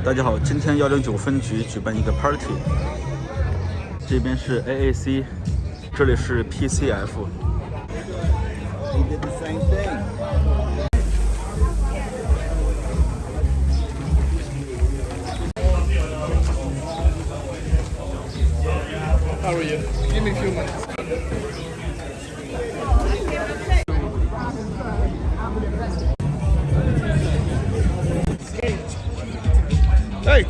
大家好，今天109分局举办一个 party， 这边是 AAC， 这里是 PCF。 They did the same thing. How are you? Give me a few minutes. Hey!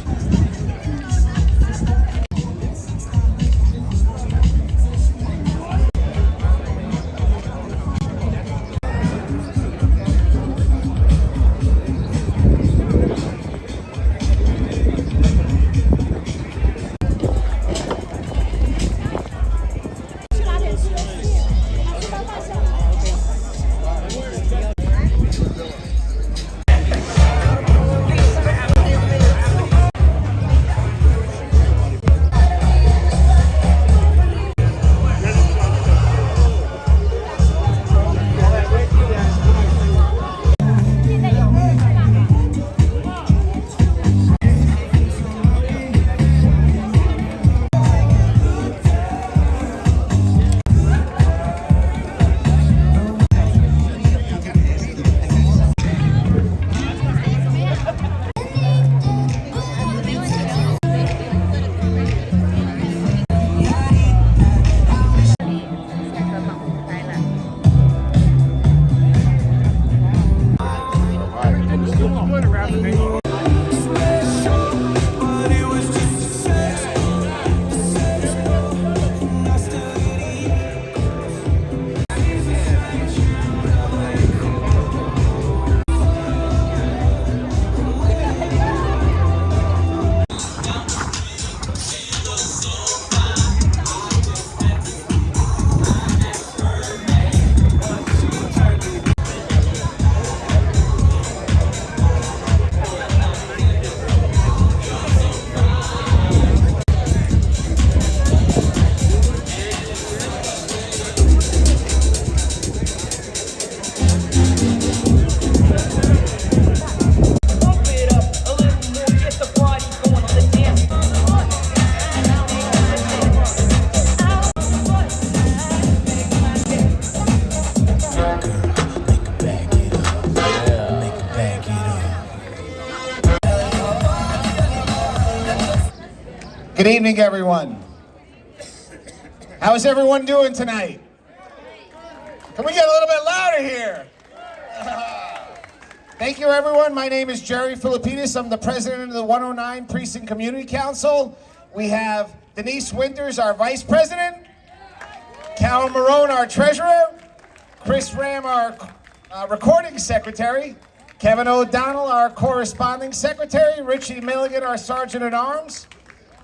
Good evening, everyone. How's everyone doing tonight? Can we get a little bit louder here? Thank you, everyone. My name is Jerry Filippidis. I'm the president of the 109 Precinct Community Council. We have Denise Winters, our vice president, Carol Marone, our treasurer, Chris Ram, our recording secretary, Kevin O'Donnell, our corresponding secretary, Richie Milligan, our sergeant-at-arms.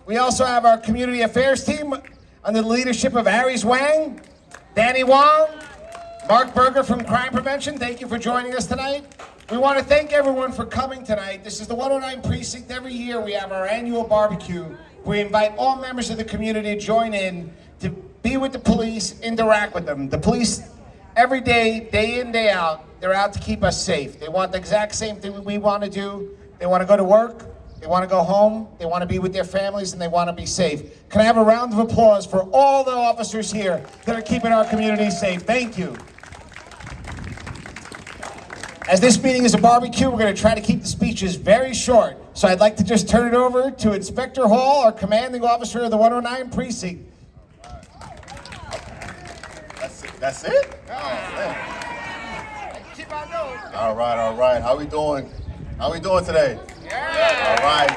We also have our community affairs team under the leadership of Aries Wang, Danny Wong, Mark Berger from Crime Prevention. Thank you for joining us tonight. We want to thank everyone for coming tonight. This is the 109 Precinct. Every year we have our annual barbecue. We invite all members of the community to join in, to be with the police, interact with them. The police, every day, day in, day out, they're out to keep us safe. They want the exact same thing we want to do. They want to go to work. They want to go home, they want to be with their families, and they want to be safe. Can I have a round of applause for all the officers here that are keeping our community safe? Thank you. As this meeting is a barbecue, we're going to try to keep the speeches very short. So I'd like to just turn it over to Inspector Hall, our commanding officer of the 109 Precinct. That's it? All right. How we doing? How we doing today? All right,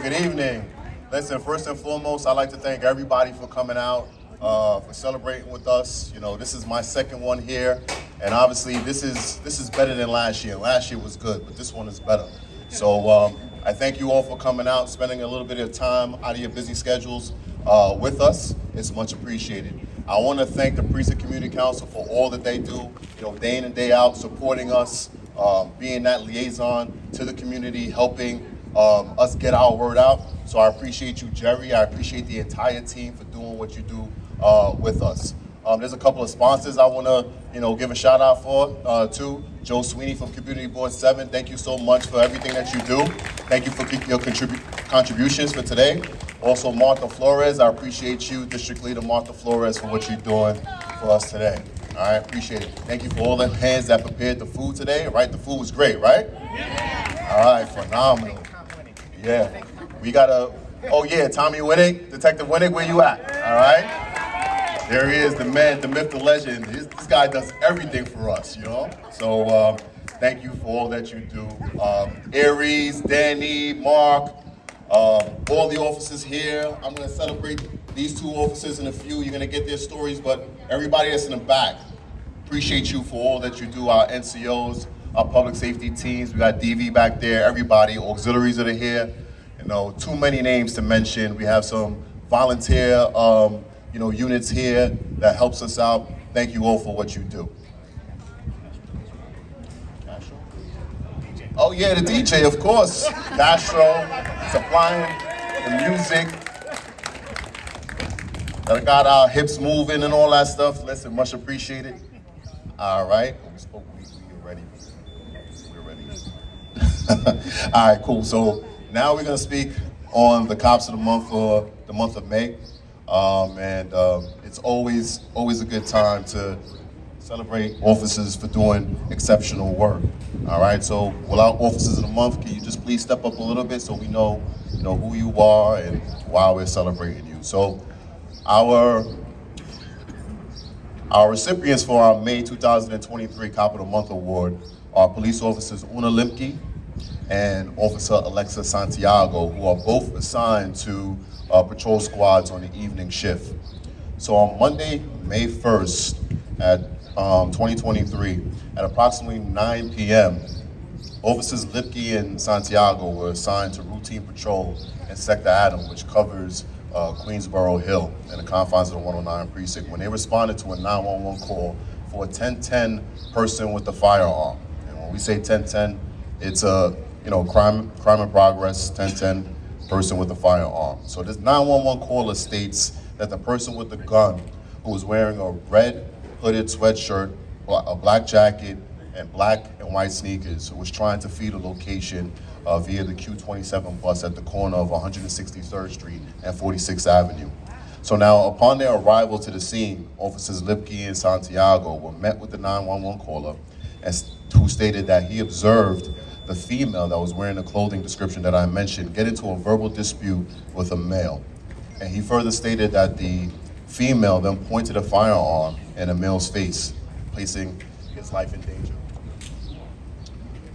good evening. Listen, first and foremost, I'd like to thank everybody for coming out, for celebrating with us. You know, this is my second one here, and obviously this is better than last year. Last year was good, but this one is better. So I thank you all for coming out, spending a little bit of time out of your busy schedules with us. It's much appreciated. I want to thank the Precinct Community Council for all that they do, you know, day in and day out, supporting us, being that liaison to the community, helping us get our word out. So I appreciate you, Jerry. I appreciate the entire team for doing what you do with us. There's a couple of sponsors I want to, give a shout out for to Joe Sweeney from Community Board 7. Thank you so much for everything that you do. Thank you for your contributions for today. Also, Martha Flores, I appreciate you, District Leader Martha Flores, for what you're doing for us today. All right, appreciate it. Thank you for all the hands that prepared the food today. Right, the food was great, right? Yeah. All right, phenomenal. Yeah, we got oh yeah, Tommy Winnick, Detective Winnick, where you at? All right. There he is, the man, the myth, the legend. This guy does everything for us, So thank you for all that you do. Aries, Danny, Mark, all the officers here. I'm gonna celebrate these two officers in a few. You're gonna get their stories, but everybody that's in the back, appreciate you for all that you do. Our NCOs, our public safety teams. We got DV back there, everybody, auxiliaries that are here. Too many names to mention. We have some volunteer units here that helps us out. Thank you all for what you do. Oh yeah, the DJ, of course. Castro, supplying the music. That got our hips moving and all that stuff. Listen, much appreciated. All right, we're ready. All right, cool. So now we're gonna speak on the Cops of the Month for the month of May. It's always a good time to celebrate officers for doing exceptional work. All right, so without Officers of the Month, can you just please step up a little bit so we know, who you are and why we're celebrating you. So our recipients for our May 2023 Cop of the Month Award are police officers Una Limke and Officer Alexa Santiago, who are both assigned to patrol squads on the evening shift. So on Monday, May 1st, at 2023, at approximately 9 p.m., Officers Lipke and Santiago were assigned to routine patrol in Sector Adam, which covers Queensboro Hill in the confines of the 109 precinct, when they responded to a 911 call for a 1010 person with a firearm. And when we say 1010, it's a crime in progress, 1010 person with a firearm. So this 911 caller states that the person with the gun, who was wearing a red hooded sweatshirt, a black jacket, and black and white sneakers, was trying to feed a location via the Q27 bus at the corner of 163rd Street and 46th Avenue. So now, upon their arrival to the scene, Officers Lipke and Santiago were met with the 911 caller, who stated that he observed the female that was wearing the clothing description that I mentioned get into a verbal dispute with a male. And he further stated that the female then pointed a firearm in a male's face, placing his life in danger.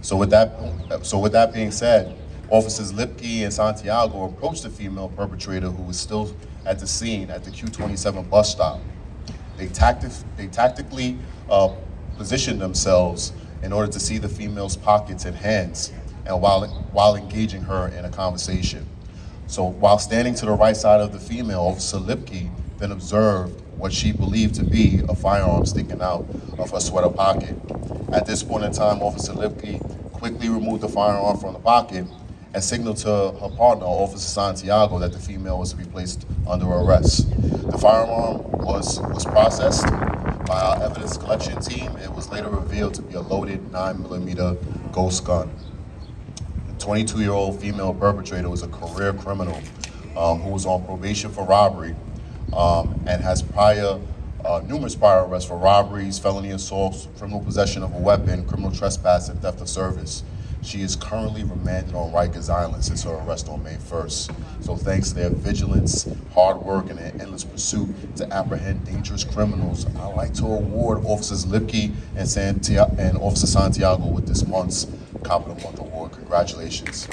So with that being said, Officers Lipke and Santiago approached the female perpetrator, who was still at the scene at the Q27 bus stop. They tactically positioned themselves in order to see the female's pockets and hands, and while engaging her in a conversation. So while standing to the right side of the female, Officer Lipke then observed what she believed to be a firearm sticking out of her sweater pocket. At this point in time, Officer Lipke quickly removed the firearm from the pocket and signaled to her partner, Officer Santiago, that the female was to be placed under arrest. The firearm was processed by our evidence collection team. It was later revealed to be a loaded 9mm Ghost gun. The 22-year-old female perpetrator was a career criminal who was on probation for robbery and has numerous prior arrests for robberies, felony assaults, criminal possession of a weapon, criminal trespass, and theft of service. She is currently remanded on Rikers Island since her arrest on May 1st. So thanks to their vigilance, hard work, and their endless pursuit to apprehend dangerous criminals, I'd like to award Officers Lipke and Officer Santiago with this month's Cop of the Month Award. Congratulations.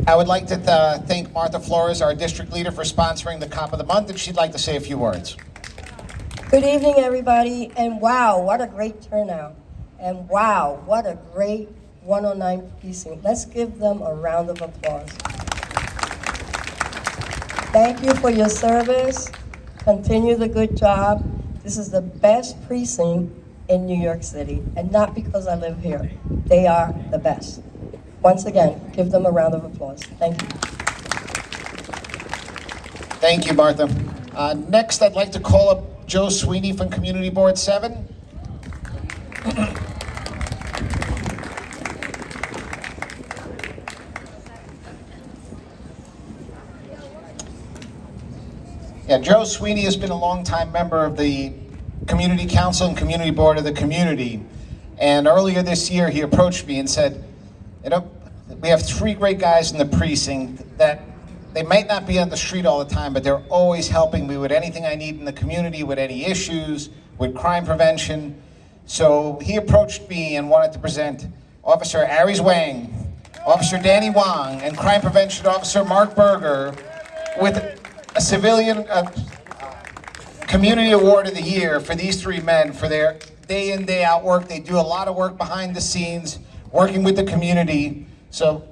I would like to thank Martha Flores, our district leader, for sponsoring the Cop of the Month, and she'd like to say a few words. Good evening, everybody, and wow, what a great turnout. And wow, what a great 109 precinct. Let's give them a round of applause. Thank you for your service. Continue the good job. This is the best precinct in New York City, and not because I live here. They are the best. Once again, give them a round of applause. Thank you. Thank you, Martha. Next, I'd like to call up Joe Sweeney from Community Board 7. Yeah, Joe Sweeney has been a longtime member of the Community Council and Community Board of the community. And earlier this year, he approached me and said, you know, we have 3 great guys in the precinct that they might not be on the street all the time, but they're always helping me with anything I need in the community, with any issues, with crime prevention. So he approached me and wanted to present Officer Aries Wang, Officer Danny Wong, and Crime Prevention Officer Mark Berger with a civilian community award of the year for these 3 men for their day in, day out work. They do a lot of work behind the scenes, working with the community. So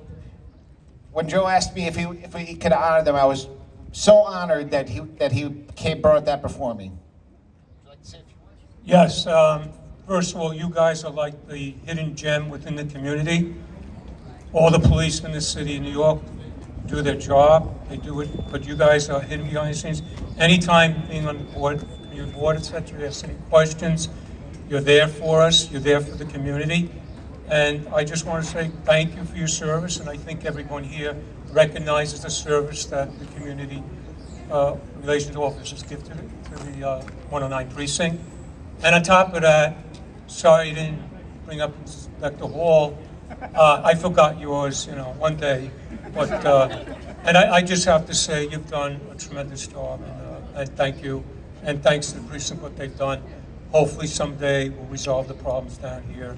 when Joe asked me if he could honor them, I was so honored that he brought that before me. Would you like to say a few words? Yes, first of all, you guys are like the hidden gem within the community. All the police in the city of New York do their job, they do it, but you guys are hidden behind the scenes. Anytime being on the board, your board, etc., you have any questions, you're there for us, you're there for the community. And I just want to say thank you for your service, and I think everyone here recognizes the service that the community relations officers give to the 109 precinct. And on top of that, sorry I didn't bring up Inspector Hall. I forgot yours, you know, one day. But and I just have to say you've done a tremendous job, and thank you, and thanks to the precinct what they've done. Hopefully someday we'll resolve the problems down here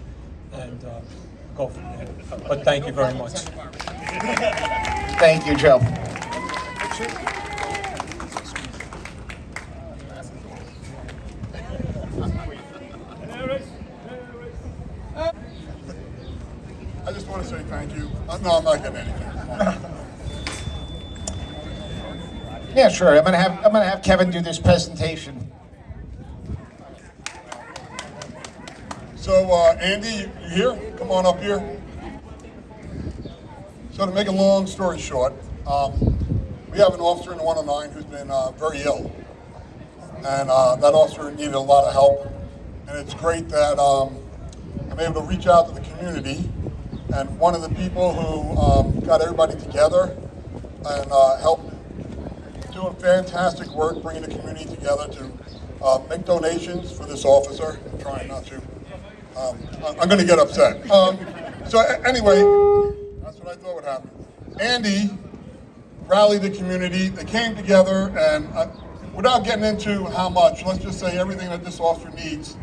and go from there. But thank you very much. Thank you, Joe. I just want to say thank you. No, I'm not getting anything. Yeah, sure. I'm gonna have Kevin do this presentation. So, Andy, you here? Come on up here. So to make a long story short, we have an officer in the 109 who's been very ill. And that officer needed a lot of help. And it's great that I'm able to reach out to the community. And one of the people who got everybody together and helped doing fantastic work, bringing the community together to make donations for this officer. I'm trying not to. I'm going to get upset. So anyway, that's what I thought would happen. Andy rallied the community. They came together, and without getting into how much, let's just say everything that this officer needs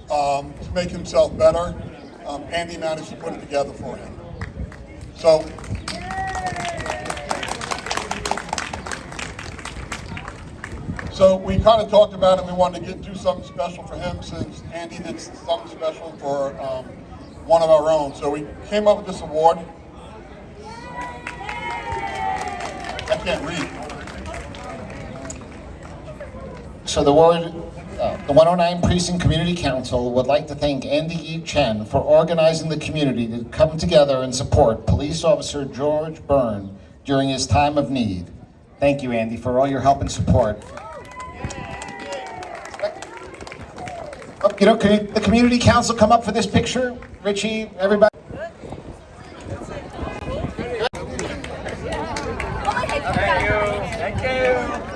to make himself better, Andy managed to put it together for him. So we kind of talked about it. We wanted to do something special for him since Andy did something special for one of our own. So we came up with this award. I can't read. So the 109 Precinct Community Council would like to thank Andy E. Chen for organizing the community to come together and support Police Officer George Byrne during his time of need. Thank you, Andy, for all your help and support. Oh, you know, can the Community Council come up for this picture? Richie, everybody?